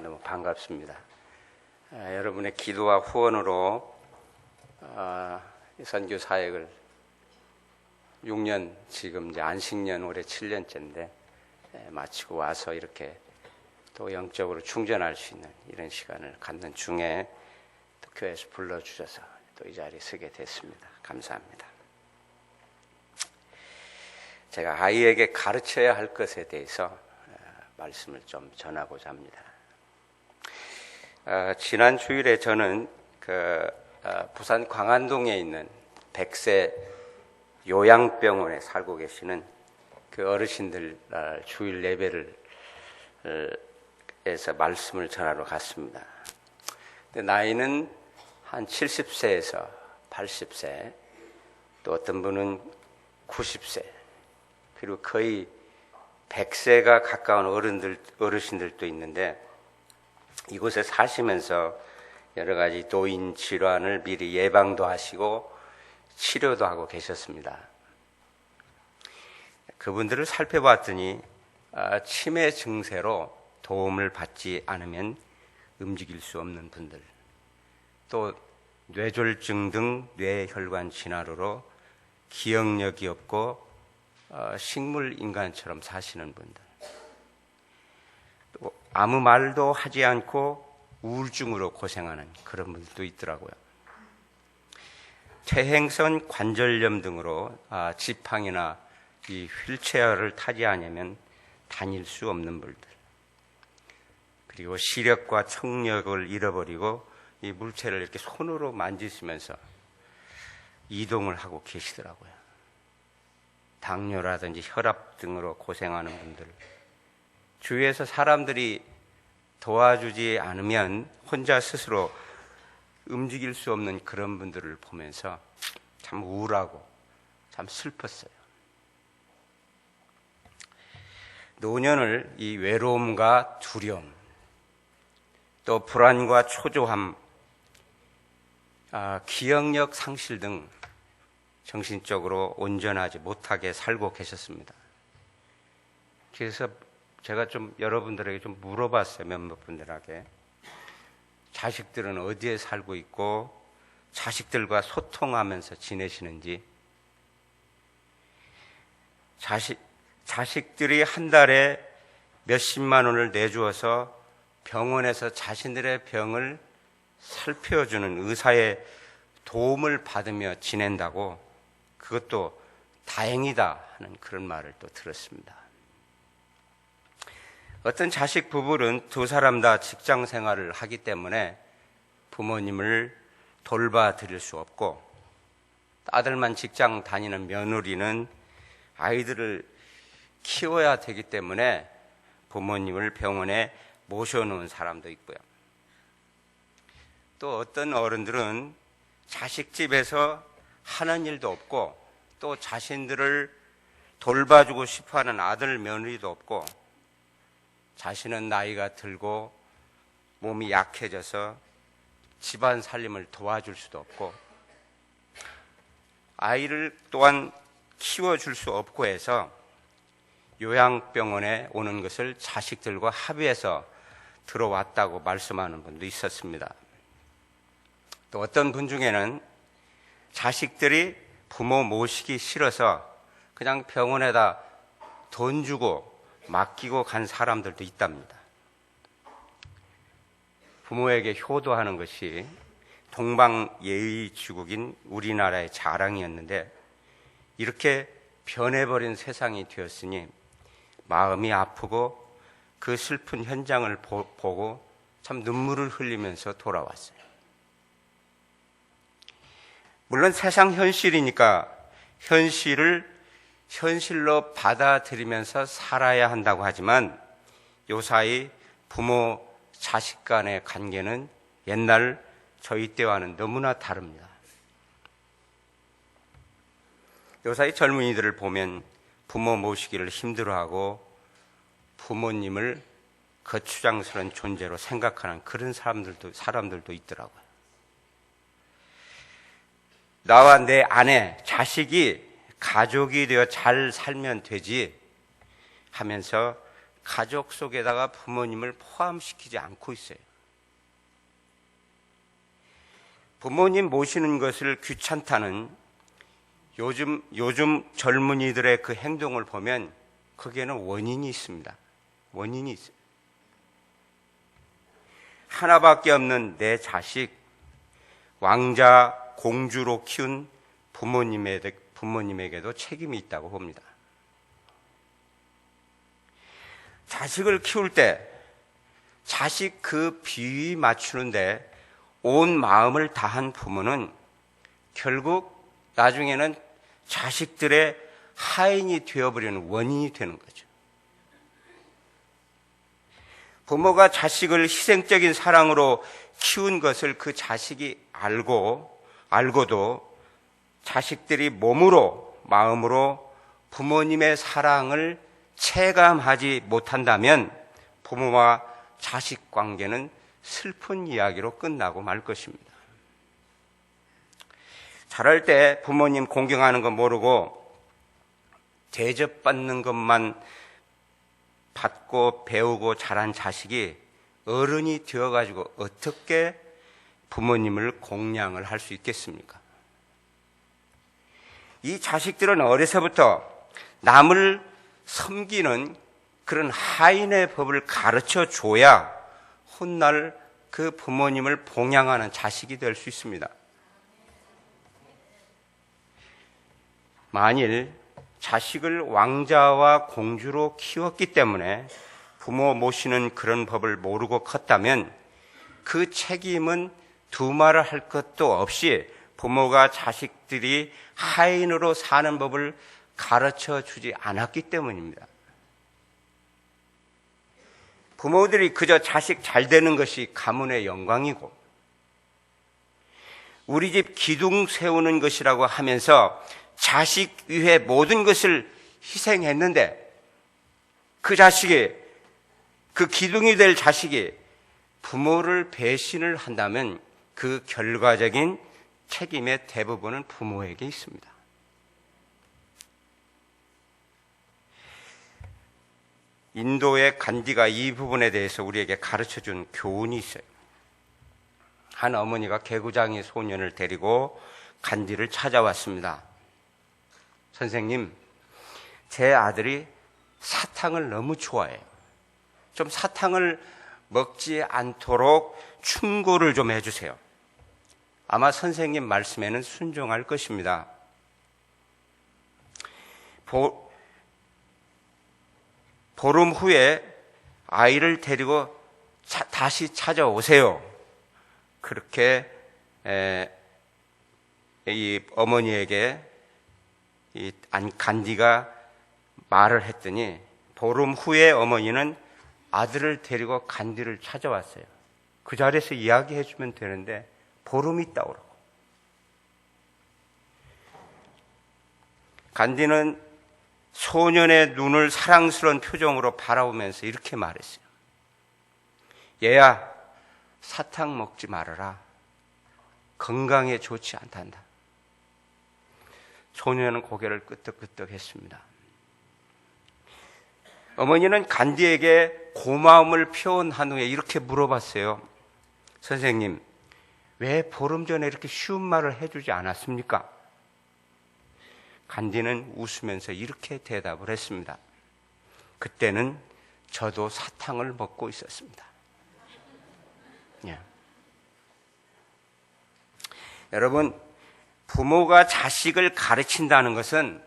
너무 반갑습니다. 여러분의 기도와 후원으로 선교 사역을 6년, 지금 이제 안식년 올해 7년째인데 마치고 와서 이렇게 또 영적으로 충전할 수 있는 이런 시간을 갖는 중에 또 교회에서 불러주셔서 또 이 자리에 서게 됐습니다. 감사합니다. 제가 아이에게 가르쳐야 할 것에 대해서 말씀을 좀 전하고자 합니다. 지난 주일에 저는 부산 광안동에 있는 백세 요양병원에 살고 계시는 그 어르신들 주일 예배를 에서 말씀을 전하러 갔습니다. 근데 나이는 한 70세에서 80세, 또 어떤 분은 90세, 그리고 거의 100세가 가까운 어르신들도 있는데, 이곳에 사시면서 여러 가지 노인 질환을 미리 예방도 하시고 치료도 하고 계셨습니다. 그분들을 살펴봤더니 치매 증세로 도움을 받지 않으면 움직일 수 없는 분들, 또 뇌졸중 등 뇌혈관 진화로 기억력이 없고 식물 인간처럼 사시는 분들, 또 아무 말도 하지 않고 우울증으로 고생하는 그런 분들도 있더라고요. 퇴행성 관절염 등으로 지팡이나 이 휠체어를 타지 않으면 다닐 수 없는 분들, 그리고 시력과 청력을 잃어버리고 이 물체를 이렇게 손으로 만지시면서 이동을 하고 계시더라고요. 당뇨라든지 혈압 등으로 고생하는 분들, 주위에서 사람들이 도와주지 않으면 혼자 스스로 움직일 수 없는 그런 분들을 보면서 참 우울하고 참 슬펐어요. 노년을 이 외로움과 두려움, 또 불안과 초조함, 기억력 상실 등 정신적으로 온전하지 못하게 살고 계셨습니다. 그래서 제가 좀 여러분들에게 좀 물어봤어요. 몇몇 분들에게. 자식들은 어디에 살고 있고 자식들과 소통하면서 지내시는지, 자식들이 한 달에 몇십만 원을 내주어서 병원에서 자신들의 병을 살펴주는 의사의 도움을 받으며 지낸다고, 그것도 다행이다 하는 그런 말을 또 들었습니다. 어떤 자식 부부는 두 사람 다 직장 생활을 하기 때문에 부모님을 돌봐드릴 수 없고, 아들만 직장 다니는 며느리는 아이들을 키워야 되기 때문에 부모님을 병원에 모셔놓은 사람도 있고요. 또 어떤 어른들은 자식집에서 하는 일도 없고, 또 자신들을 돌봐주고 싶어하는 아들 며느리도 없고, 자신은 나이가 들고 몸이 약해져서 집안 살림을 도와줄 수도 없고, 아이를 또한 키워줄 수 없고 해서 요양병원에 오는 것을 자식들과 합의해서 들어왔다고 말씀하는 분도 있었습니다. 또 어떤 분 중에는 자식들이 부모 모시기 싫어서 그냥 병원에다 돈 주고 맡기고 간 사람들도 있답니다. 부모에게 효도하는 것이 동방예의지국인 우리나라의 자랑이었는데, 이렇게 변해버린 세상이 되었으니 마음이 아프고 그 슬픈 현장을 보고 참 눈물을 흘리면서 돌아왔어요. 물론 세상 현실이니까 현실로 받아들이면서 살아야 한다고 하지만, 요사이 부모 자식 간의 관계는 옛날 저희 때와는 너무나 다릅니다. 요사이 젊은이들을 보면 부모 모시기를 힘들어하고 부모님을 거추장스러운 존재로 생각하는 그런 사람들도 있더라고요. 나와 내 아내, 자식이 가족이 되어 잘 살면 되지 하면서 가족 속에다가 부모님을 포함시키지 않고 있어요. 부모님 모시는 것을 귀찮다는 요즘 젊은이들의 그 행동을 보면 거기에는 원인이 있습니다. 원인이 있어요. 하나밖에 없는 내 자식, 왕자, 공주로 키운 부모님에게도 책임이 있다고 봅니다. 자식을 키울 때 자식 그 비위 맞추는데 온 마음을 다한 부모는 결국 나중에는 자식들의 하인이 되어버리는 원인이 되는 거죠. 부모가 자식을 희생적인 사랑으로 키운 것을 그 자식이 알고도 자식들이 몸으로, 마음으로 부모님의 사랑을 체감하지 못한다면 부모와 자식 관계는 슬픈 이야기로 끝나고 말 것입니다. 자랄 때 부모님 공경하는 거 모르고 대접받는 것만 받고 배우고 자란 자식이 어른이 되어가지고 어떻게 부모님을 공양을 할 수 있겠습니까? 이 자식들은 어려서부터 남을 섬기는 그런 하인의 법을 가르쳐 줘야 훗날 그 부모님을 봉양하는 자식이 될 수 있습니다. 만일 자식을 왕자와 공주로 키웠기 때문에 부모 모시는 그런 법을 모르고 컸다면 그 책임은 두말을 할 것도 없이 부모가 자식들이 하인으로 사는 법을 가르쳐 주지 않았기 때문입니다. 부모들이 그저 자식 잘 되는 것이 가문의 영광이고 우리 집 기둥 세우는 것이라고 하면서 자식 위해 모든 것을 희생했는데 그 자식이, 그 기둥이 될 자식이 부모를 배신을 한다면 그 결과적인 책임의 대부분은 부모에게 있습니다. 인도의 간디가 이 부분에 대해서 우리에게 가르쳐준 교훈이 있어요. 한 어머니가 개구장이 소년을 데리고 간디를 찾아왔습니다. 선생님, 제 아들이 사탕을 너무 좋아해요. 좀 사탕을 먹지 않도록 충고를 좀 해주세요. 아마 선생님 말씀에는 순종할 것입니다. 보름 후에 아이를 데리고 다시 찾아오세요. 그렇게 이 어머니에게 이 간디가 말을 했더니 보름 후에 어머니는 아들을 데리고 간디를 찾아왔어요. 그 자리에서 이야기해 주면 되는데 보름이 있다 그러고. 간디는 소년의 눈을 사랑스러운 표정으로 바라보면서 이렇게 말했어요. 얘야, 사탕 먹지 말아라. 건강에 좋지 않단다. 소년은 고개를 끄덕끄덕 했습니다. 어머니는 간디에게 고마움을 표현한 후에 이렇게 물어봤어요. 선생님, 왜 보름 전에 이렇게 쉬운 말을 해주지 않았습니까? 간디는 웃으면서 이렇게 대답을 했습니다. 그때는 저도 사탕을 먹고 있었습니다. 예. 여러분, 부모가 자식을 가르친다는 것은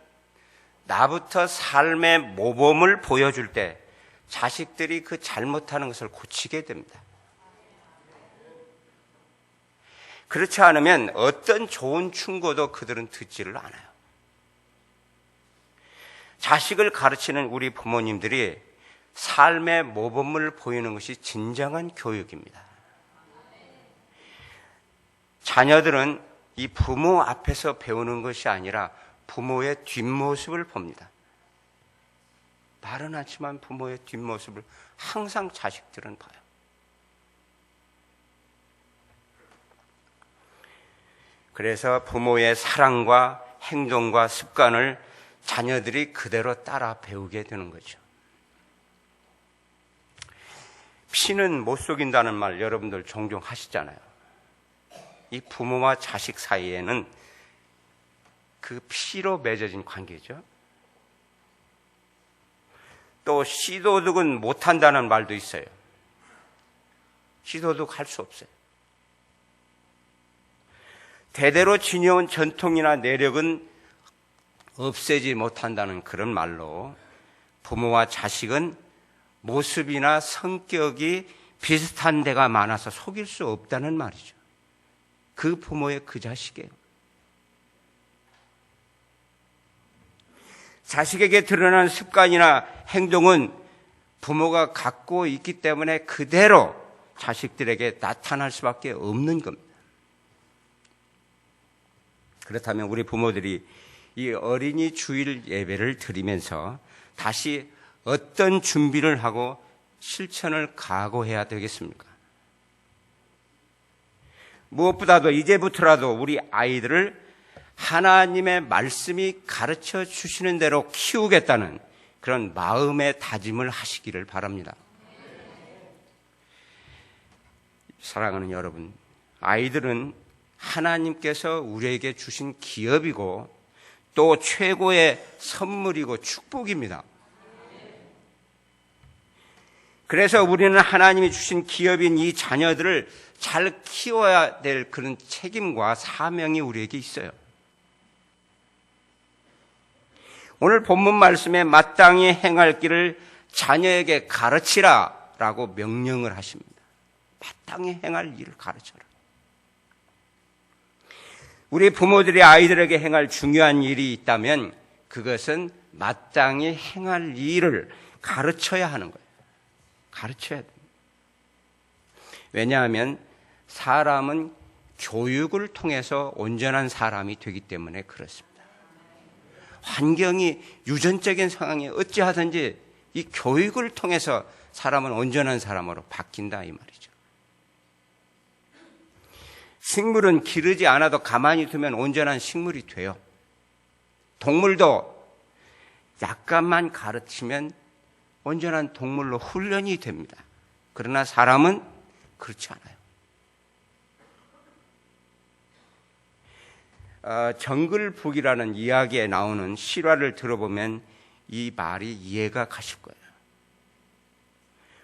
나부터 삶의 모범을 보여줄 때 자식들이 그 잘못하는 것을 고치게 됩니다. 그렇지 않으면 어떤 좋은 충고도 그들은 듣지를 않아요. 자식을 가르치는 우리 부모님들이 삶의 모범을 보이는 것이 진정한 교육입니다. 자녀들은 이 부모 앞에서 배우는 것이 아니라 부모의 뒷모습을 봅니다. 말은 하지만 부모의 뒷모습을 항상 자식들은 봐요. 그래서 부모의 사랑과 행동과 습관을 자녀들이 그대로 따라 배우게 되는 거죠. 피는 못 속인다는 말 여러분들 종종 하시잖아요. 이 부모와 자식 사이에는 그 피로 맺어진 관계죠. 또 씨도둑은 못한다는 말도 있어요. 씨도둑 할 수 없어요. 대대로 지녀온 전통이나 내력은 없애지 못한다는 그런 말로 부모와 자식은 모습이나 성격이 비슷한 데가 많아서 속일 수 없다는 말이죠. 그 부모의 그 자식이에요. 자식에게 드러난 습관이나 행동은 부모가 갖고 있기 때문에 그대로 자식들에게 나타날 수밖에 없는 겁니다. 그렇다면 우리 부모들이 이 어린이 주일 예배를 드리면서 다시 어떤 준비를 하고 실천을 각오해야 되겠습니까? 무엇보다도 이제부터라도 우리 아이들을 하나님의 말씀이 가르쳐 주시는 대로 키우겠다는 그런 마음의 다짐을 하시기를 바랍니다. 사랑하는 여러분, 아이들은 하나님께서 우리에게 주신 기업이고 또 최고의 선물이고 축복입니다. 그래서 우리는 하나님이 주신 기업인 이 자녀들을 잘 키워야 될 그런 책임과 사명이 우리에게 있어요. 오늘 본문 말씀에 마땅히 행할 길을 자녀에게 가르치라 라고 명령을 하십니다. 마땅히 행할 일을 가르쳐라. 우리 부모들이 아이들에게 행할 중요한 일이 있다면 그것은 마땅히 행할 일을 가르쳐야 하는 거예요. 가르쳐야 됩니다. 왜냐하면 사람은 교육을 통해서 온전한 사람이 되기 때문에 그렇습니다. 환경이 유전적인 상황이 어찌하든지 이 교육을 통해서 사람은 온전한 사람으로 바뀐다 이 말이죠. 식물은 기르지 않아도 가만히 두면 온전한 식물이 돼요. 동물도 약간만 가르치면 온전한 동물로 훈련이 됩니다. 그러나 사람은 그렇지 않아요. 정글북이라는 이야기에 나오는 실화를 들어보면 이 말이 이해가 가실 거예요.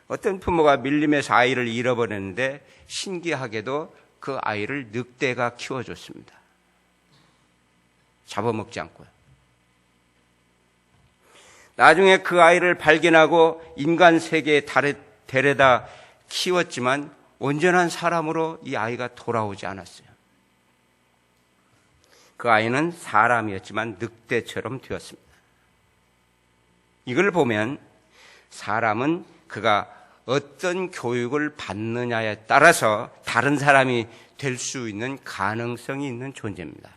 어떤 부모가 밀림에서 아이를 잃어버렸는데 신기하게도 그 아이를 늑대가 키워줬습니다. 잡아먹지 않고요. 나중에 그 아이를 발견하고 인간 세계에 데려다 키웠지만 온전한 사람으로 이 아이가 돌아오지 않았어요. 그 아이는 사람이었지만 늑대처럼 되었습니다. 이걸 보면 사람은 그가 어떤 교육을 받느냐에 따라서 다른 사람이 될 수 있는 가능성이 있는 존재입니다.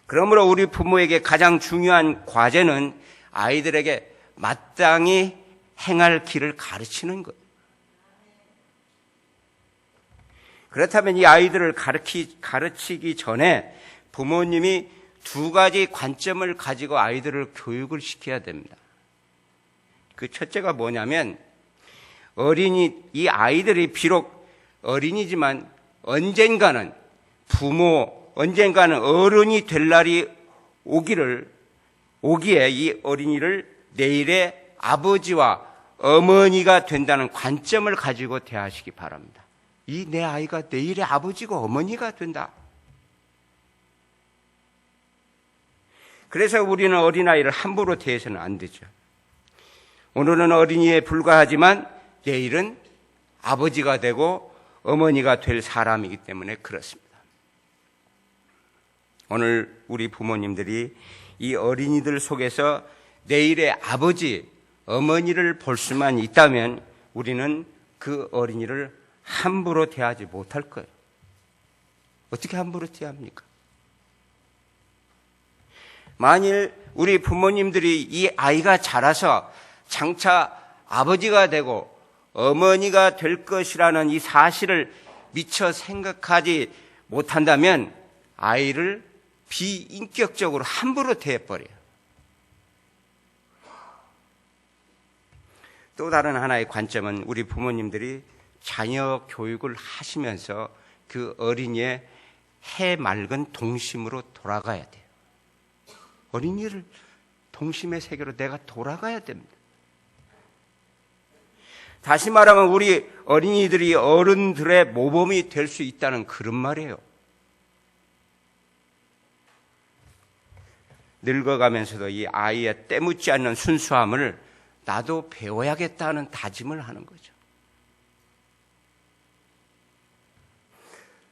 그러므로 우리 부모에게 가장 중요한 과제는 아이들에게 마땅히 행할 길을 가르치는 거예요. 그렇다면 이 아이들을 가르치기 전에 부모님이 두 가지 관점을 가지고 아이들을 교육을 시켜야 됩니다. 그 첫째가 뭐냐면 이 아이들이 비록 어린이지만 언젠가는 어른이 될 날이 오기에 이 어린이를 내일의 아버지와 어머니가 된다는 관점을 가지고 대하시기 바랍니다. 이 내 아이가 내일의 아버지고 어머니가 된다. 그래서 우리는 어린아이를 함부로 대해서는 안 되죠. 오늘은 어린이에 불과하지만 내일은 아버지가 되고 어머니가 될 사람이기 때문에 그렇습니다. 오늘 우리 부모님들이 이 어린이들 속에서 내일의 아버지, 어머니를 볼 수만 있다면 우리는 그 어린이를 함부로 대하지 못할 거예요. 어떻게 함부로 대합니까? 만일 우리 부모님들이 이 아이가 자라서 장차 아버지가 되고 어머니가 될 것이라는 이 사실을 미처 생각하지 못한다면 아이를 비인격적으로 함부로 대해버려요. 또 다른 하나의 관점은 우리 부모님들이 자녀 교육을 하시면서 그 어린이의 해맑은 동심으로 돌아가야 돼요. 어린이를 동심의 세계로 내가 돌아가야 됩니다. 다시 말하면 우리 어린이들이 어른들의 모범이 될 수 있다는 그런 말이에요. 늙어가면서도 이 아이의 때묻지 않는 순수함을 나도 배워야겠다는 다짐을 하는 거죠.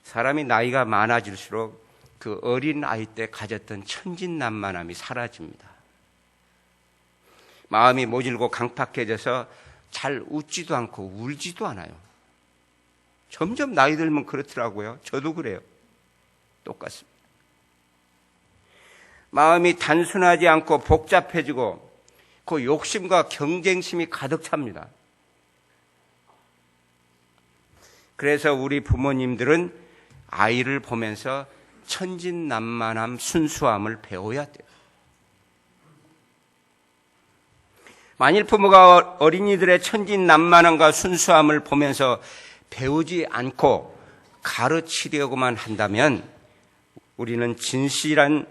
사람이 나이가 많아질수록 그 어린 아이 때 가졌던 천진난만함이 사라집니다. 마음이 모질고 강팍해져서 잘 웃지도 않고 울지도 않아요. 점점 나이 들면 그렇더라고요. 저도 그래요. 똑같습니다. 마음이 단순하지 않고 복잡해지고 그 욕심과 경쟁심이 가득 찹니다. 그래서 우리 부모님들은 아이를 보면서 천진난만함, 순수함을 배워야 돼요. 만일 부모가 어린이들의 천진난만함과 순수함을 보면서 배우지 않고 가르치려고만 한다면 우리는 진실한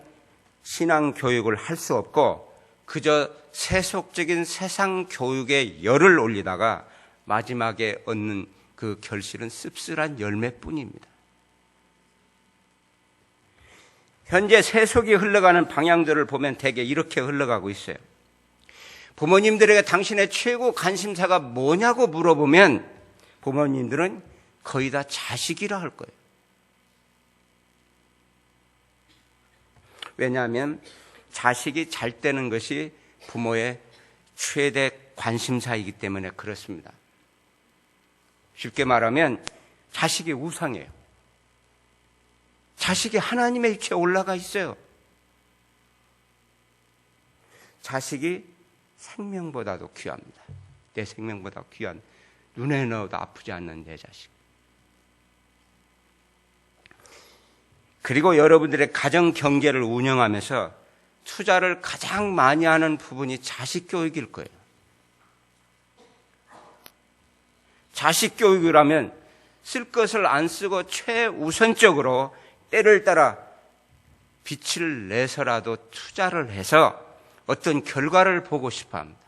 신앙 교육을 할 수 없고 그저 세속적인 세상 교육에 열을 올리다가 마지막에 얻는 그 결실은 씁쓸한 열매뿐입니다. 현재 세속이 흘러가는 방향들을 보면 대개 이렇게 흘러가고 있어요. 부모님들에게 당신의 최고 관심사가 뭐냐고 물어보면 부모님들은 거의 다 자식이라 할 거예요. 왜냐하면 자식이 잘 되는 것이 부모의 최대 관심사이기 때문에 그렇습니다. 쉽게 말하면 자식이 우상이에요. 자식이 하나님의 위치에 올라가 있어요. 자식이 생명보다도 귀합니다. 내 생명보다 귀한, 눈에 넣어도 아프지 않는 내 자식. 그리고 여러분들의 가정 경제를 운영하면서 투자를 가장 많이 하는 부분이 자식 교육일 거예요. 자식 교육이라면 쓸 것을 안 쓰고 최우선적으로 때를 따라 빛을 내서라도 투자를 해서 어떤 결과를 보고 싶어 합니다.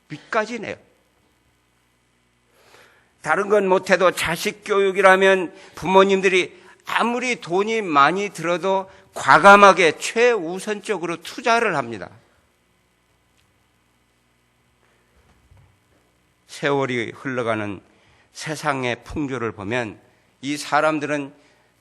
빛까지 내요. 다른 건 못해도 자식 교육이라면 부모님들이 아무리 돈이 많이 들어도 과감하게 최우선적으로 투자를 합니다. 세월이 흘러가는 세상의 풍조를 보면 이 사람들은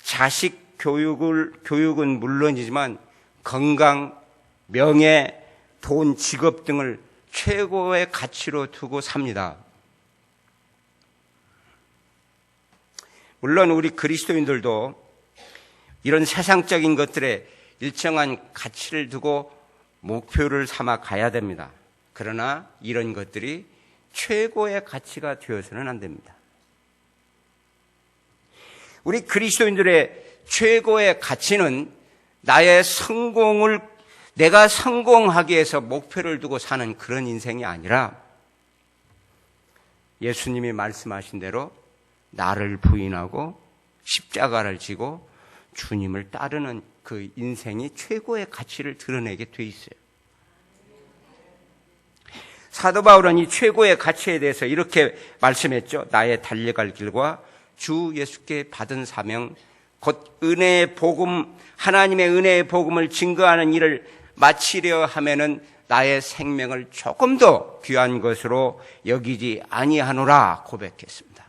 자식 교육은 물론이지만 건강, 명예, 돈, 직업 등을 최고의 가치로 두고 삽니다. 물론 우리 그리스도인들도 이런 세상적인 것들에 일정한 가치를 두고 목표를 삼아 가야 됩니다. 그러나 이런 것들이 최고의 가치가 되어서는 안 됩니다. 우리 그리스도인들의 최고의 가치는 나의 성공을 내가 성공하기 위해서 목표를 두고 사는 그런 인생이 아니라 예수님이 말씀하신 대로 나를 부인하고 십자가를 지고 주님을 따르는 그 인생이 최고의 가치를 드러내게 돼 있어요. 사도 바울은 이 최고의 가치에 대해서 이렇게 말씀했죠. 나의 달려갈 길과 주 예수께 받은 사명, 곧 은혜의 복음, 하나님의 은혜의 복음을 증거하는 일을 마치려 하면은 나의 생명을 조금 더 귀한 것으로 여기지 아니하노라 고백했습니다.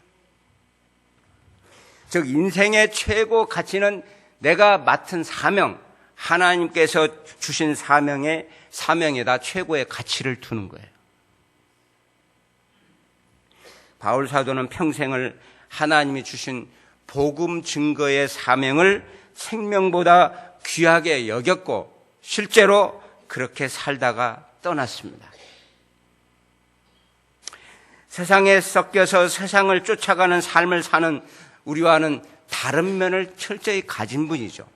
즉 인생의 최고 가치는 내가 맡은 사명, 하나님께서 주신 사명에다 최고의 가치를 두는 거예요. 바울 사도는 평생을 하나님이 주신 복음 증거의 사명을 생명보다 귀하게 여겼고 실제로 그렇게 살다가 떠났습니다. 세상에 섞여서 세상을 쫓아가는 삶을 사는 우리와는 다른 면을 철저히 가진 분이죠.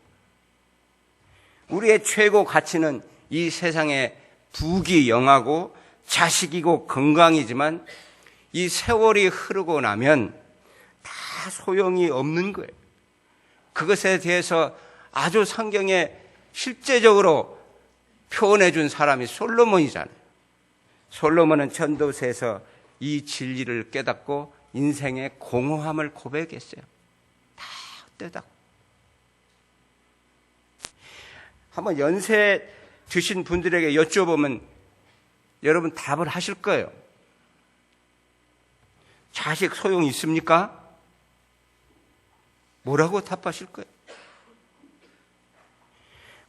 우리의 최고 가치는 이 세상의 부귀영화고 자식이고 건강이지만 이 세월이 흐르고 나면 다 소용이 없는 거예요. 그것에 대해서 아주 성경에 실제적으로 표현해 준 사람이 솔로몬이잖아요. 솔로몬은 전도서에서 이 진리를 깨닫고 인생의 공허함을 고백했어요. 다 헛되다고. 한번 연세 드신 분들에게 여쭤보면 여러분 답을 하실 거예요. 자식 소용 있습니까? 뭐라고 답하실 거예요?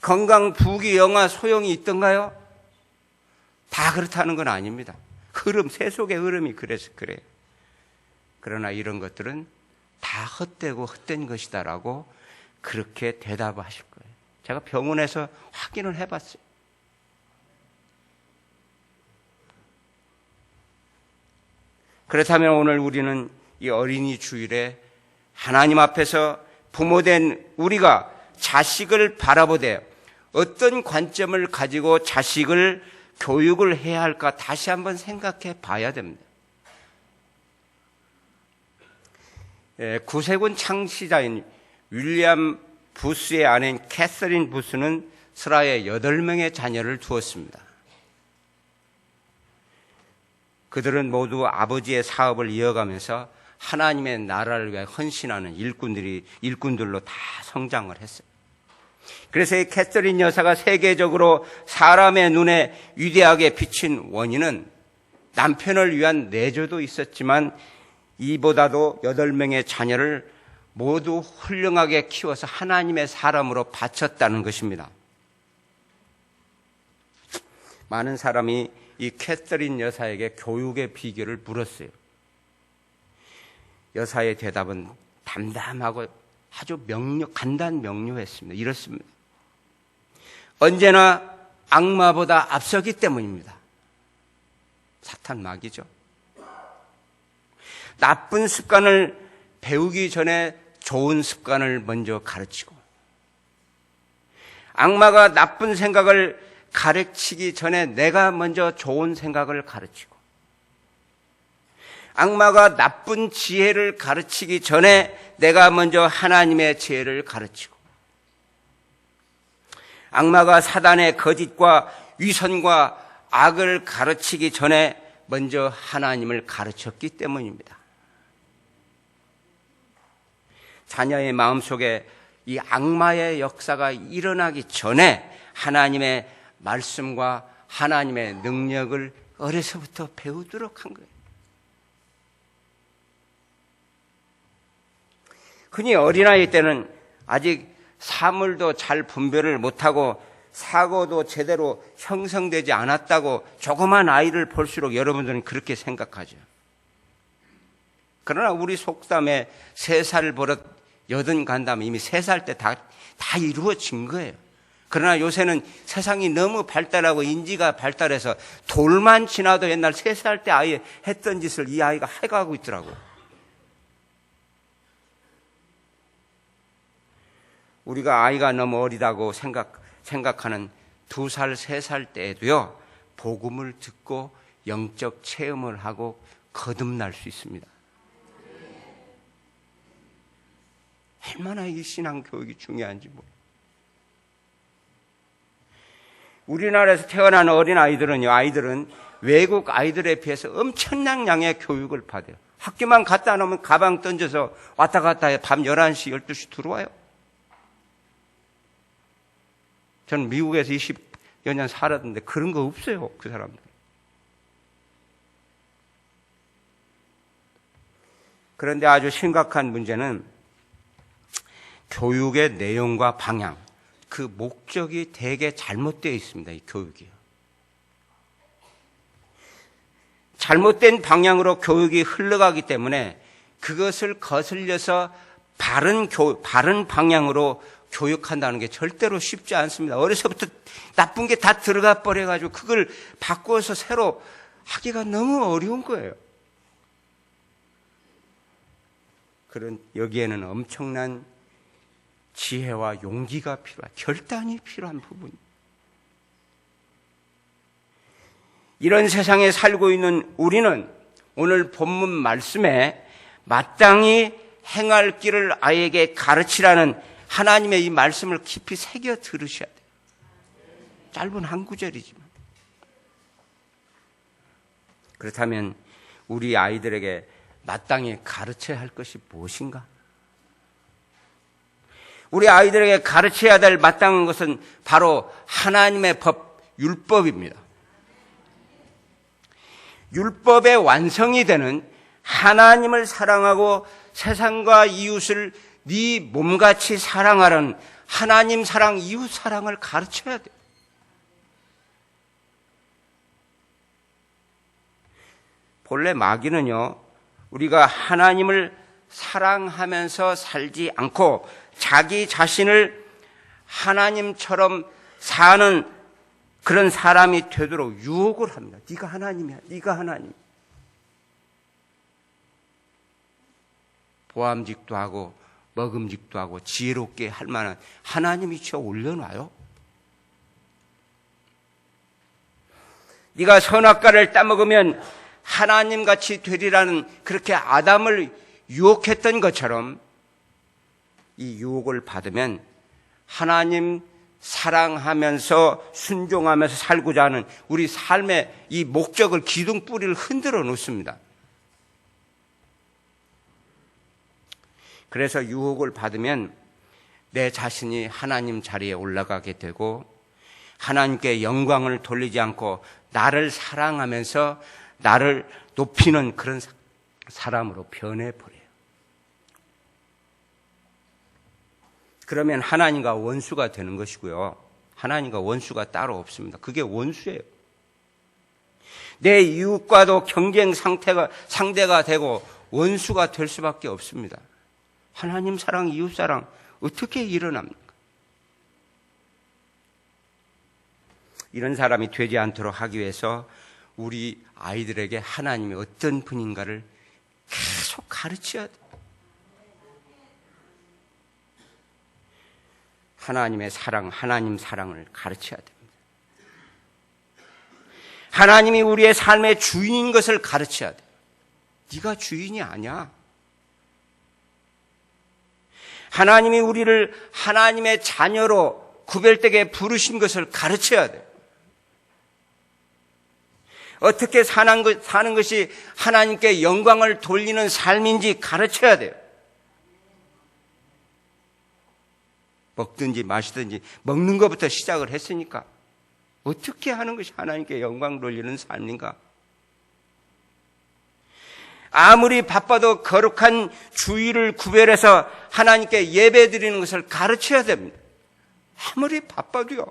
건강, 부귀, 영화 소용이 있던가요? 다 그렇다는 건 아닙니다. 흐름, 세속의 흐름이 그래서 그래요. 그러나 이런 것들은 다 헛되고 헛된 것이다라고 그렇게 대답하실 거예요. 제가 병원에서 확인을 해봤어요. 그렇다면 오늘 우리는 이 어린이 주일에 하나님 앞에서 부모된 우리가 자식을 바라보되 어떤 관점을 가지고 자식을 교육을 해야 할까 다시 한번 생각해 봐야 됩니다. 구세군 창시자인 윌리엄 부스의 아내인 캐서린 부스는 스라에 8명의 자녀를 두었습니다. 그들은 모두 아버지의 사업을 이어가면서 하나님의 나라를 위해 헌신하는 일꾼들로 다 성장을 했어요. 그래서 이 캐서린 여사가 세계적으로 사람의 눈에 위대하게 비친 원인은 남편을 위한 내조도 있었지만 이보다도 8명의 자녀를 모두 훌륭하게 키워서 하나님의 사람으로 바쳤다는 것입니다. 많은 사람이 이 캐서린 여사에게 교육의 비결을 물었어요. 여사의 대답은 담담하고 아주 간단 명료했습니다. 이렇습니다. 언제나 악마보다 앞서기 때문입니다. 사탄 마귀죠. 나쁜 습관을 배우기 전에 좋은 습관을 먼저 가르치고, 악마가 나쁜 생각을 가르치기 전에 내가 먼저 좋은 생각을 가르치고, 악마가 나쁜 지혜를 가르치기 전에 내가 먼저 하나님의 지혜를 가르치고, 악마가 사단의 거짓과 위선과 악을 가르치기 전에 먼저 하나님을 가르쳤기 때문입니다. 자녀의 마음속에 이 악마의 역사가 일어나기 전에 하나님의 말씀과 하나님의 능력을 어려서부터 배우도록 한 거예요. 흔히 어린아이 때는 아직 사물도 잘 분별을 못하고 사고도 제대로 형성되지 않았다고 조그만 아이를 볼수록 여러분들은 그렇게 생각하죠. 그러나 우리 속담에 3살 버릇 80 간다면 이미 3살 때 다 이루어진 거예요. 그러나 요새는 세상이 너무 발달하고 인지가 발달해서 돌만 지나도 옛날 3살 때 아이 했던 짓을 이 아이가 해가고 있더라고요. 우리가 아이가 너무 어리다고 생각하는 2살, 3살 때에도요, 복음을 듣고 영적 체험을 하고 거듭날 수 있습니다. 얼마나 이 신앙 교육이 중요한지 모르겠어요. 우리나라에서 태어난 어린 아이들은 외국 아이들에 비해서 엄청난 양의 교육을 받아요. 학교만 갔다 놓으면 가방 던져서 왔다 갔다 해 밤 11시, 12시 들어와요. 저는 미국에서 20여 년 살았는데 그런 거 없어요, 그 사람들. 그런데 아주 심각한 문제는 교육의 내용과 방향, 그 목적이 되게 잘못되어 있습니다, 이 교육이요. 잘못된 방향으로 교육이 흘러가기 때문에 그것을 거슬려서 바른 방향으로 교육한다는 게 절대로 쉽지 않습니다. 어려서부터 나쁜 게 다 들어가 버려가지고 그걸 바꾸어서 새로 하기가 너무 어려운 거예요. 그런 여기에는 엄청난 지혜와 용기가 필요한, 결단이 필요한 부분입니다. 이런 세상에 살고 있는 우리는 오늘 본문 말씀에 마땅히 행할 길을 아이에게 가르치라는 하나님의 이 말씀을 깊이 새겨 들으셔야 돼요. 짧은 한 구절이지만. 그렇다면 우리 아이들에게 마땅히 가르쳐야 할 것이 무엇인가? 우리 아이들에게 가르쳐야 될 마땅한 것은 바로 하나님의 법, 율법입니다. 율법의 완성이 되는 하나님을 사랑하고 세상과 이웃을 네 몸같이 사랑하라는 하나님 사랑, 이웃 사랑을 가르쳐야 돼요. 본래 마귀는요, 우리가 하나님을 사랑하면서 살지 않고 자기 자신을 하나님처럼 사는 그런 사람이 되도록 유혹을 합니다. 네가 하나님이야. 네가 하나님. 보암직도 하고 먹음직도 하고 지혜롭게 할 만한 하나님이 저 올려놔요. 네가 선악과를 따먹으면 하나님같이 되리라는 그렇게 아담을 유혹했던 것처럼 이 유혹을 받으면 하나님 사랑하면서 순종하면서 살고자 하는 우리 삶의 이 목적을 기둥뿌리를 흔들어 놓습니다. 그래서 유혹을 받으면 내 자신이 하나님 자리에 올라가게 되고 하나님께 영광을 돌리지 않고 나를 사랑하면서 나를 높이는 그런 사람으로 변해버려요. 그러면 하나님과 원수가 되는 것이고요. 하나님과 원수가 따로 없습니다. 그게 원수예요. 내 이웃과도 경쟁 상대가 되고 원수가 될 수밖에 없습니다. 하나님 사랑, 이웃 사랑 어떻게 일어납니까? 이런 사람이 되지 않도록 하기 위해서 우리 아이들에게 하나님이 어떤 분인가를 계속 가르쳐야 돼요. 하나님의 사랑, 하나님 사랑을 가르쳐야 됩니다. 하나님이 우리의 삶의 주인인 것을 가르쳐야 돼요. 네가 주인이 아니야. 하나님이 우리를 하나님의 자녀로 구별되게 부르신 것을 가르쳐야 돼요. 어떻게 사는 것이 하나님께 영광을 돌리는 삶인지 가르쳐야 돼요. 먹든지 마시든지 먹는 것부터 시작을 했으니까 어떻게 하는 것이 하나님께 영광 돌리는 삶인가? 아무리 바빠도 거룩한 주일을 구별해서 하나님께 예배 드리는 것을 가르쳐야 됩니다. 아무리 바빠도요.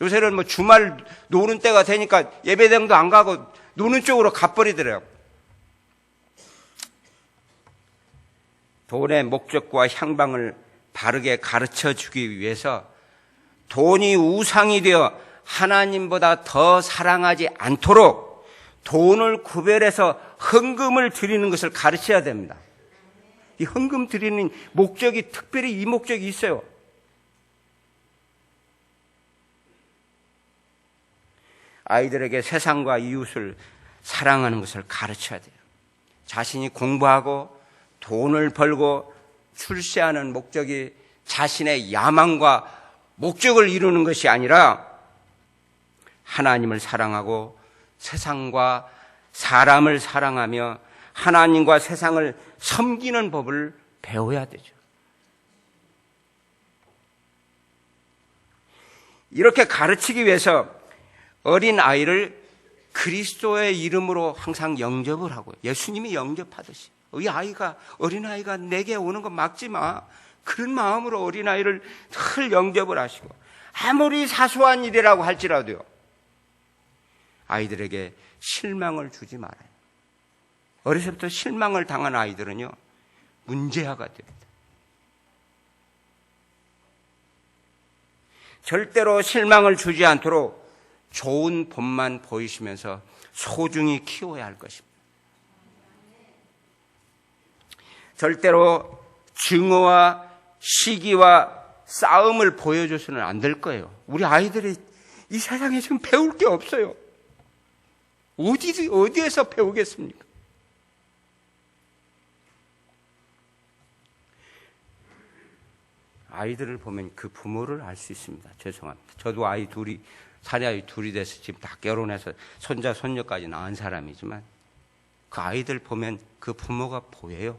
요새는 뭐 주말 노는 때가 되니까 예배당도 안 가고 노는 쪽으로 가버리더래요. 돈의 목적과 향방을 바르게 가르쳐 주기 위해서 돈이 우상이 되어 하나님보다 더 사랑하지 않도록 돈을 구별해서 헌금을 드리는 것을 가르쳐야 됩니다. 이 헌금 드리는 목적이 특별히 이 목적이 있어요. 아이들에게 세상과 이웃을 사랑하는 것을 가르쳐야 돼요. 자신이 공부하고 돈을 벌고 출세하는 목적이 자신의 야망과 목적을 이루는 것이 아니라 하나님을 사랑하고 세상과 사람을 사랑하며 하나님과 세상을 섬기는 법을 배워야 되죠. 이렇게 가르치기 위해서 어린 아이를 그리스도의 이름으로 항상 영접을 하고 예수님이 영접하듯이 이 아이가 어린아이가 내게 오는 거 막지 마. 그런 마음으로 어린아이를 늘 영접을 하시고 아무리 사소한 일이라고 할지라도요. 아이들에게 실망을 주지 말아요. 어려서부터 실망을 당한 아이들은요. 문제아가 됩니다. 절대로 실망을 주지 않도록 좋은 법만 보이시면서 소중히 키워야 할 것입니다. 절대로 증오와 시기와 싸움을 보여줘서는 안 될 거예요. 우리 아이들이 이 세상에 지금 배울 게 없어요. 어디에서 배우겠습니까? 아이들을 보면 그 부모를 알 수 있습니다. 죄송합니다. 저도 사내아이 둘이 돼서 지금 다 결혼해서 손자, 손녀까지 낳은 사람이지만 그 아이들 보면 그 부모가 보여요.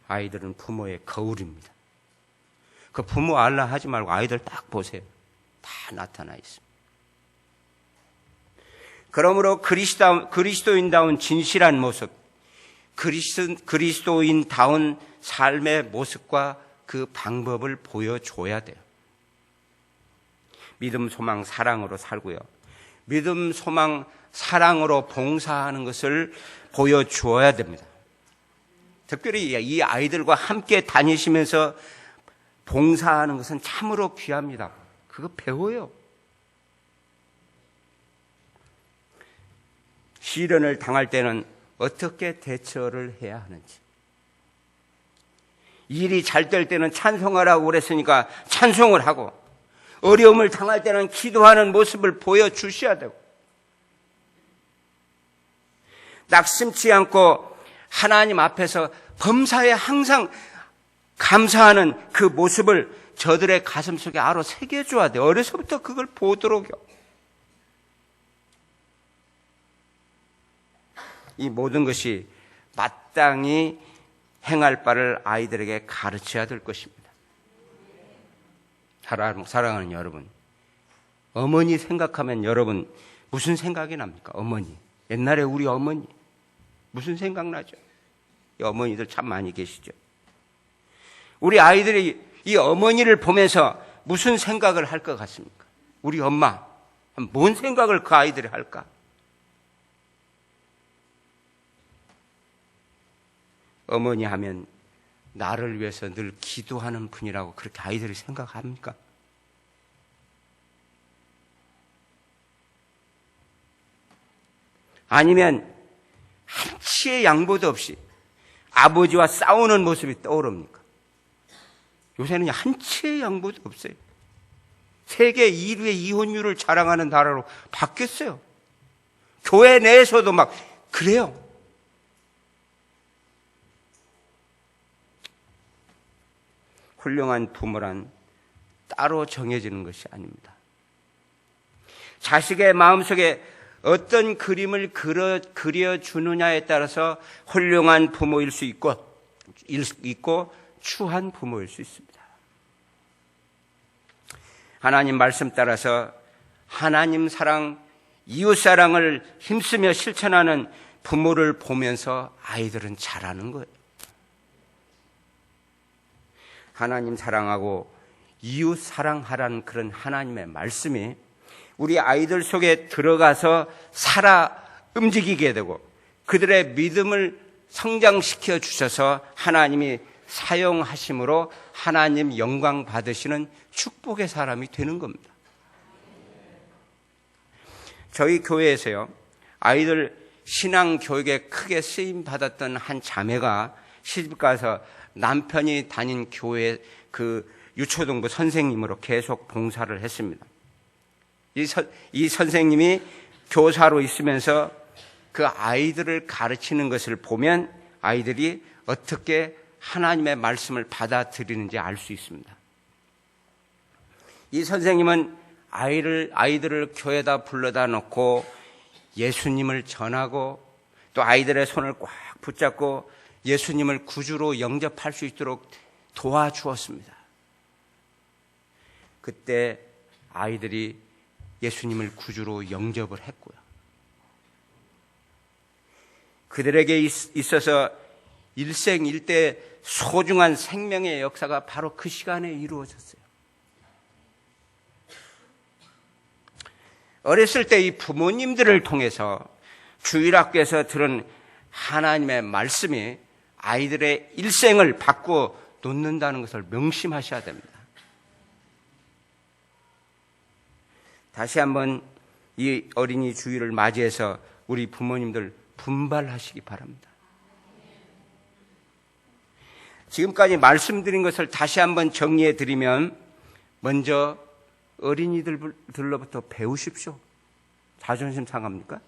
아이들은 부모의 거울입니다. 그 부모 알라 하지 말고 아이들 딱 보세요. 다 나타나 있습니다. 그러므로 그리스도인다운 진실한 모습, 그리스도인다운 삶의 모습과 그 방법을 보여줘야 돼요. 믿음, 소망, 사랑으로 살고요. 믿음, 소망, 사랑으로 봉사하는 것을 보여주어야 됩니다. 특별히 이 아이들과 함께 다니시면서 봉사하는 것은 참으로 귀합니다. 그거 배워요. 시련을 당할 때는 어떻게 대처를 해야 하는지. 일이 잘 될 때는 찬송하라고 그랬으니까 찬송을 하고, 어려움을 당할 때는 기도하는 모습을 보여주셔야 되고, 낙심치 않고 하나님 앞에서 범사에 항상 감사하는 그 모습을 저들의 가슴속에 알아 새겨줘야 돼요. 어려서부터 그걸 보도록요. 이 모든 것이 마땅히 행할 바를 아이들에게 가르쳐야 될 것입니다. 사랑하는 여러분, 어머니 생각하면 여러분 무슨 생각이 납니까? 어머니. 옛날에 우리 어머니 무슨 생각 나죠? 이 어머니들 참 많이 계시죠. 우리 아이들이 이 어머니를 보면서 무슨 생각을 할 것 같습니까? 우리 엄마, 뭔 생각을 그 아이들이 할까? 어머니 하면 나를 위해서 늘 기도하는 분이라고 그렇게 아이들이 생각합니까? 아니면 한치의 양보도 없이 아버지와 싸우는 모습이 떠오릅니까? 요새는 한치의 양보도 없어요. 세계 1위의 이혼율을 자랑하는 나라로 바뀌었어요. 교회 내에서도 막 그래요. 훌륭한 부모란 따로 정해지는 것이 아닙니다. 자식의 마음속에 어떤 그림을 그려주느냐에 따라서 훌륭한 부모일 수 있고 추한 부모일 수 있습니다. 하나님 말씀 따라서 하나님 사랑, 이웃 사랑을 힘쓰며 실천하는 부모를 보면서 아이들은 자라는 거예요. 하나님 사랑하고 이웃 사랑하라는 그런 하나님의 말씀이 우리 아이들 속에 들어가서 살아 움직이게 되고 그들의 믿음을 성장시켜 주셔서 하나님이 사용하심으로 하나님 영광 받으시는 축복의 사람이 되는 겁니다. 저희 교회에서요, 아이들 신앙 교육에 크게 쓰임 받았던 한 자매가 시집가서 남편이 다닌 교회 그 유초등부 선생님으로 계속 봉사를 했습니다. 이 선생님이 교사로 있으면서 그 아이들을 가르치는 것을 보면 아이들이 어떻게 하나님의 말씀을 받아들이는지 알 수 있습니다. 이 선생님은 아이들을 교회에다 불러다 놓고 예수님을 전하고 또 아이들의 손을 꽉 붙잡고 예수님을 구주로 영접할 수 있도록 도와주었습니다. 그때 아이들이 예수님을 구주로 영접을 했고요. 그들에게 있어서 일생일대 소중한 생명의 역사가 바로 그 시간에 이루어졌어요. 어렸을 때 이 부모님들을 통해서 주일학교에서 들은 하나님의 말씀이 아이들의 일생을 바꾸어 놓는다는 것을 명심하셔야 됩니다. 다시 한번 이 어린이 주일을 맞이해서 우리 부모님들 분발하시기 바랍니다. 지금까지 말씀드린 것을 다시 한번 정리해 드리면 먼저 어린이들로부터 배우십시오. 자존심 상합니까?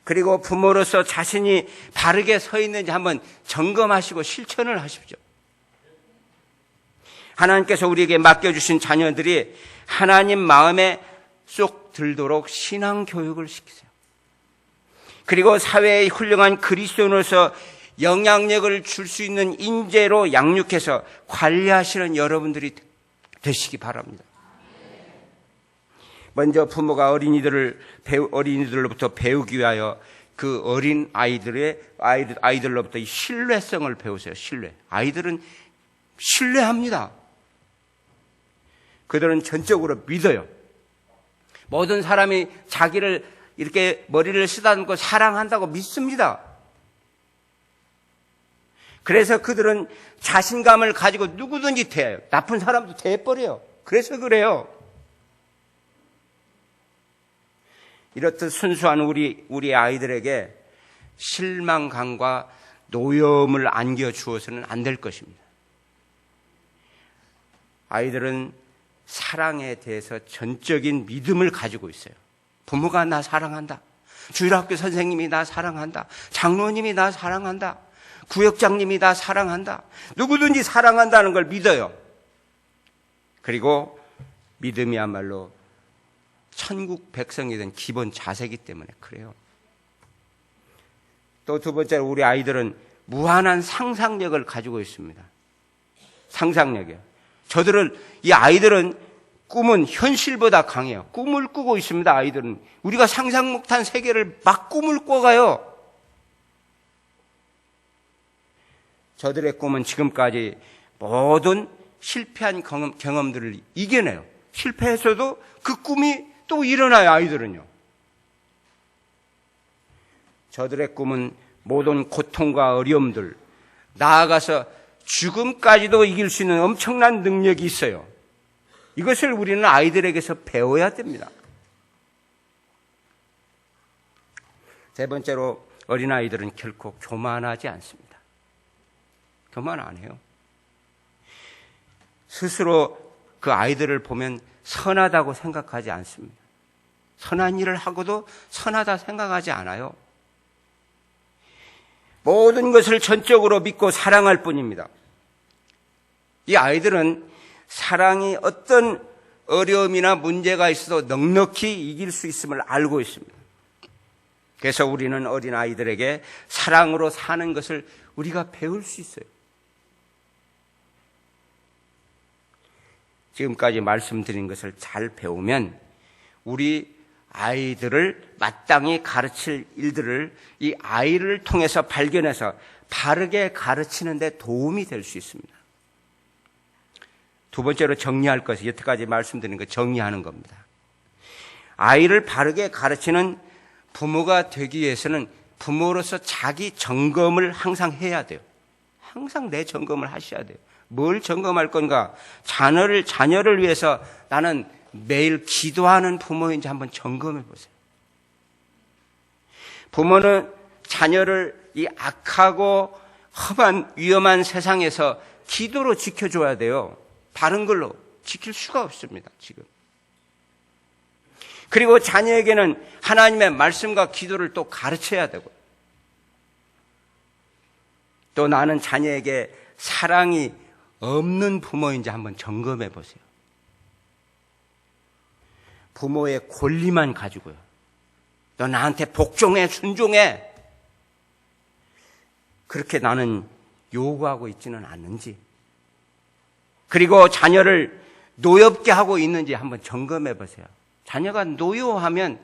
그리고 부모로서 자신이 바르게 서 있는지 한번 점검하시고 실천을 하십시오. 하나님께서 우리에게 맡겨주신 자녀들이 하나님 마음에 쏙 들도록 신앙 교육을 시키세요. 그리고 사회의 훌륭한 그리스도인으로서 영향력을 줄 수 있는 인재로 양육해서 관리하시는 여러분들이 되시기 바랍니다. 먼저 부모가 어린이들로부터 배우기 위하여 그 어린 아이들로부터 이 신뢰성을 배우세요. 신뢰. 아이들은 신뢰합니다. 그들은 전적으로 믿어요. 모든 사람이 자기를 이렇게 머리를 쓰다듬고 사랑한다고 믿습니다. 그래서 그들은 자신감을 가지고 누구든지 대해요. 나쁜 사람도 대해버려요. 그래서 그래요. 이렇듯 순수한 우리 아이들에게 실망감과 노여움을 안겨주어서는 안 될 것입니다. 아이들은 사랑에 대해서 전적인 믿음을 가지고 있어요. 부모가 나 사랑한다. 주일학교 선생님이 나 사랑한다. 장로님이 나 사랑한다. 구역장님이 나 사랑한다. 누구든지 사랑한다는 걸 믿어요. 그리고 믿음이야말로 천국 백성이 된 기본 자세이기 때문에 그래요. 또 두 번째로 우리 아이들은 무한한 상상력을 가지고 있습니다. 상상력이요. 이 아이들은 꿈은 현실보다 강해요. 꿈을 꾸고 있습니다. 아이들은 우리가 상상 못한 세계를 막 꿈을 꿔가요. 저들의 꿈은 지금까지 모든 실패한 경험들을 이겨내요. 실패해서도 그 꿈이 또 일어나요. 아이들은요. 저들의 꿈은 모든 고통과 어려움들, 나아가서 죽음까지도 이길 수 있는 엄청난 능력이 있어요. 이것을 우리는 아이들에게서 배워야 됩니다. 세 번째로 어린아이들은 결코 교만하지 않습니다. 교만 안 해요. 스스로 그 아이들을 보면 선하다고 생각하지 않습니다. 선한 일을 하고도 선하다 생각하지 않아요. 모든 것을 전적으로 믿고 사랑할 뿐입니다. 이 아이들은 사랑이 어떤 어려움이나 문제가 있어도 넉넉히 이길 수 있음을 알고 있습니다. 그래서 우리는 어린 아이들에게 사랑으로 사는 것을 우리가 배울 수 있어요. 지금까지 말씀드린 것을 잘 배우면 우리 아이들을 마땅히 가르칠 일들을 이 아이를 통해서 발견해서 바르게 가르치는 데 도움이 될 수 있습니다. 두 번째로 정리할 것이 여태까지 말씀드린 거 정리하는 겁니다. 아이를 바르게 가르치는 부모가 되기 위해서는 부모로서 자기 점검을 항상 해야 돼요. 항상 내 점검을 하셔야 돼요. 뭘 점검할 건가? 자녀를 위해서 나는 매일 기도하는 부모인지 한번 점검해 보세요. 부모는 자녀를 이 악하고 험한 위험한 세상에서 기도로 지켜줘야 돼요. 다른 걸로 지킬 수가 없습니다, 지금. 그리고 자녀에게는 하나님의 말씀과 기도를 또 가르쳐야 되고, 또 나는 자녀에게 사랑이 없는 부모인지 한번 점검해 보세요. 부모의 권리만 가지고요. 너 나한테 복종해, 순종해. 그렇게 나는 요구하고 있지는 않는지. 그리고 자녀를 노엽게 하고 있는지 한번 점검해 보세요. 자녀가 노여하면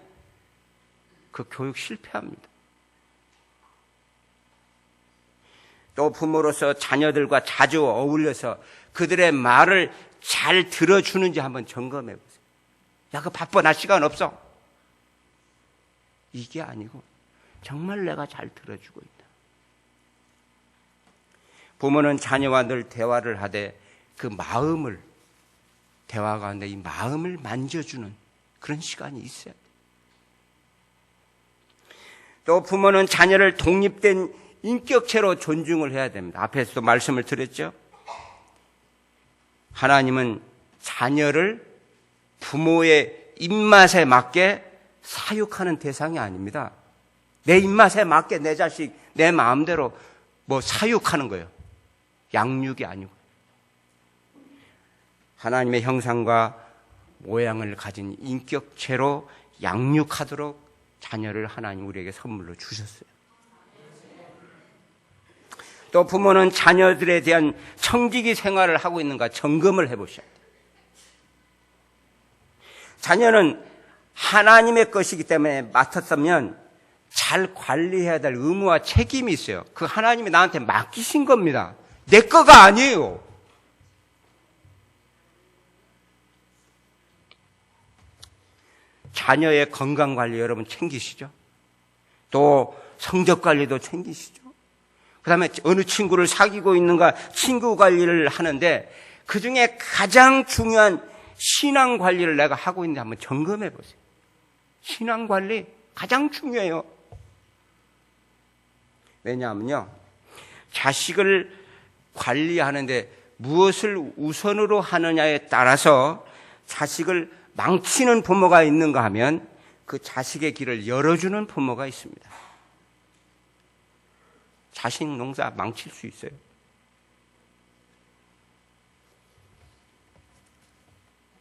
그 교육 실패합니다. 또 부모로서 자녀들과 자주 어울려서 그들의 말을 잘 들어주는지 한번 점검해 보세요. 야, 그 바빠, 나 시간 없어. 이게 아니고 정말 내가 잘 들어주고 있다. 부모는 자녀와 늘 대화를 하되 그 마음을, 대화 가운데 이 마음을 만져주는 그런 시간이 있어야 돼요. 또 부모는 자녀를 독립된 인격체로 존중을 해야 됩니다. 앞에서도 말씀을 드렸죠. 하나님은 자녀를 부모의 입맛에 맞게 사육하는 대상이 아닙니다. 내 입맛에 맞게 내 자식, 내 마음대로 사육하는 거예요. 양육이 아니고. 하나님의 형상과 모양을 가진 인격체로 양육하도록 자녀를 하나님 우리에게 선물로 주셨어요. 또 부모는 자녀들에 대한 청지기 생활을 하고 있는가 점검을 해보셔야 돼요. 자녀는 하나님의 것이기 때문에 맡았으면 잘 관리해야 될 의무와 책임이 있어요. 그 하나님이 나한테 맡기신 겁니다. 내 거가 아니에요. 자녀의 건강관리 여러분 챙기시죠? 또 성적관리도 챙기시죠? 그 다음에 어느 친구를 사귀고 있는가 친구 관리를 하는데 그 중에 가장 중요한 신앙관리를 내가 하고 있는지 한번 점검해 보세요. 신앙관리 가장 중요해요. 왜냐하면요, 자식을 관리하는데 무엇을 우선으로 하느냐에 따라서 자식을 망치는 부모가 있는가 하면 그 자식의 길을 열어주는 부모가 있습니다. 자식 농사 망칠 수 있어요.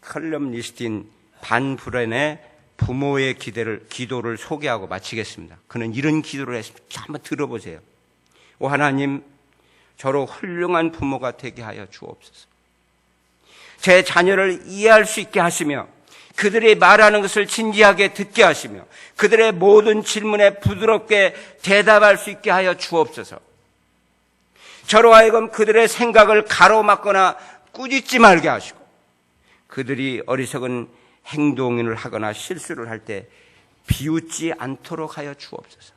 컬럼니스트인 반 브렌의 부모의 기도를 소개하고 마치겠습니다. 그는 이런 기도를 했습니다. 한번 들어보세요. 오 하나님, 저로 훌륭한 부모가 되게 하여 주옵소서. 제 자녀를 이해할 수 있게 하시며 그들이 말하는 것을 진지하게 듣게 하시며 그들의 모든 질문에 부드럽게 대답할 수 있게 하여 주옵소서. 저로 하여금 그들의 생각을 가로막거나 꾸짖지 말게 하시고 그들이 어리석은 행동을 하거나 실수를 할 때 비웃지 않도록 하여 주옵소서.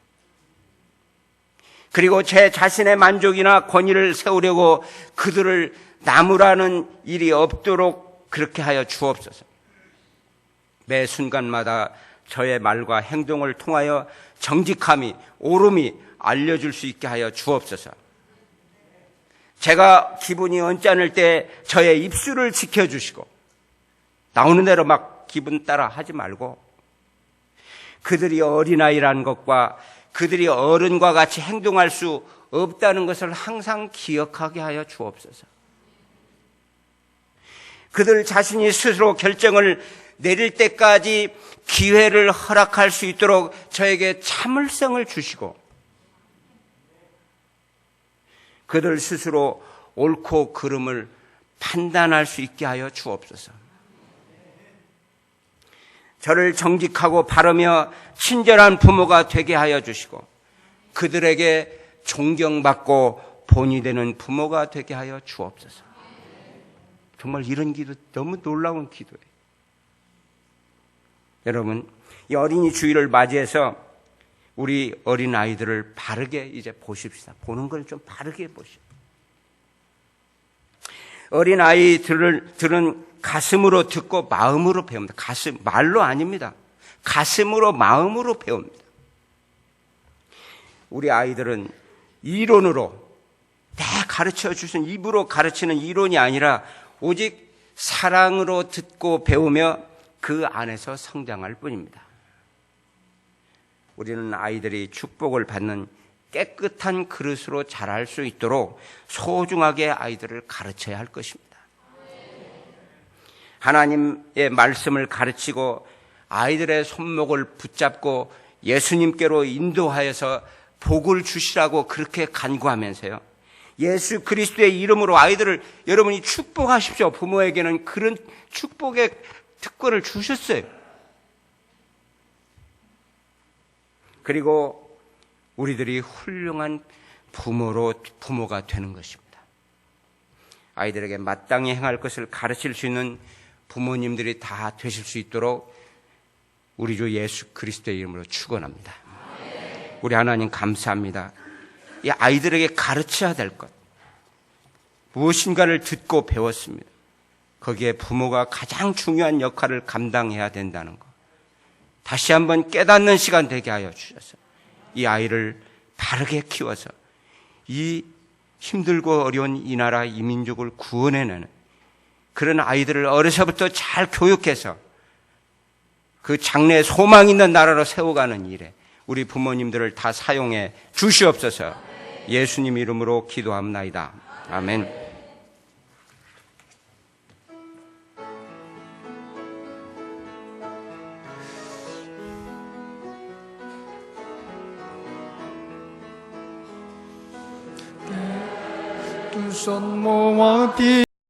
그리고 제 자신의 만족이나 권위를 세우려고 그들을 나무라는 일이 없도록 그렇게 하여 주옵소서. 매 순간마다 저의 말과 행동을 통하여 정직함이, 옳음이 알려줄 수 있게 하여 주옵소서. 제가 기분이 언짢을 때 저의 입술을 지켜주시고 나오는 대로 막 기분 따라 하지 말고 그들이 어린아이라는 것과 그들이 어른과 같이 행동할 수 없다는 것을 항상 기억하게 하여 주옵소서. 그들 자신이 스스로 결정을 내릴 때까지 기회를 허락할 수 있도록 저에게 참을성을 주시고 그들 스스로 옳고 그름을 판단할 수 있게 하여 주옵소서. 저를 정직하고 바르며 친절한 부모가 되게 하여 주시고 그들에게 존경받고 본이 되는 부모가 되게 하여 주옵소서. 정말 이런 기도 너무 놀라운 기도예요. 여러분, 이 어린이 주일을 맞이해서 우리 어린 아이들을 바르게 이제 보십시다. 보는 걸 좀 바르게 보십시오. 어린 아이들은 가슴으로 듣고 마음으로 배웁니다. 말로 아닙니다. 가슴으로 마음으로 배웁니다. 우리 아이들은 이론으로 가르쳐 주신 입으로 가르치는 이론이 아니라 오직 사랑으로 듣고 배우며 그 안에서 성장할 뿐입니다. 우리는 아이들이 축복을 받는 깨끗한 그릇으로 자랄 수 있도록 소중하게 아이들을 가르쳐야 할 것입니다. 하나님의 말씀을 가르치고 아이들의 손목을 붙잡고 예수님께로 인도하여서 복을 주시라고 그렇게 간구하면서요, 예수 그리스도의 이름으로 아이들을 여러분이 축복하십시오. 부모에게는 그런 축복의 특권을 주셨어요. 그리고 우리들이 훌륭한 부모가 되는 것입니다. 아이들에게 마땅히 행할 것을 가르칠 수 있는 부모님들이 다 되실 수 있도록 우리 주 예수 그리스도의 이름으로 축원합니다. 우리 하나님 감사합니다. 이 아이들에게 가르쳐야 될 것, 무엇인가를 듣고 배웠습니다. 거기에 부모가 가장 중요한 역할을 감당해야 된다는 것, 다시 한번 깨닫는 시간 되게 하여 주셔서 이 아이를 바르게 키워서 이 힘들고 어려운 이 나라 이 민족을 구원해내는 그런 아이들을 어려서부터 잘 교육해서 그 장래에 소망 있는 나라로 세워가는 일에 우리 부모님들을 다 사용해 주시옵소서. 예수님 이름으로 기도합나이다. 아멘. Son moati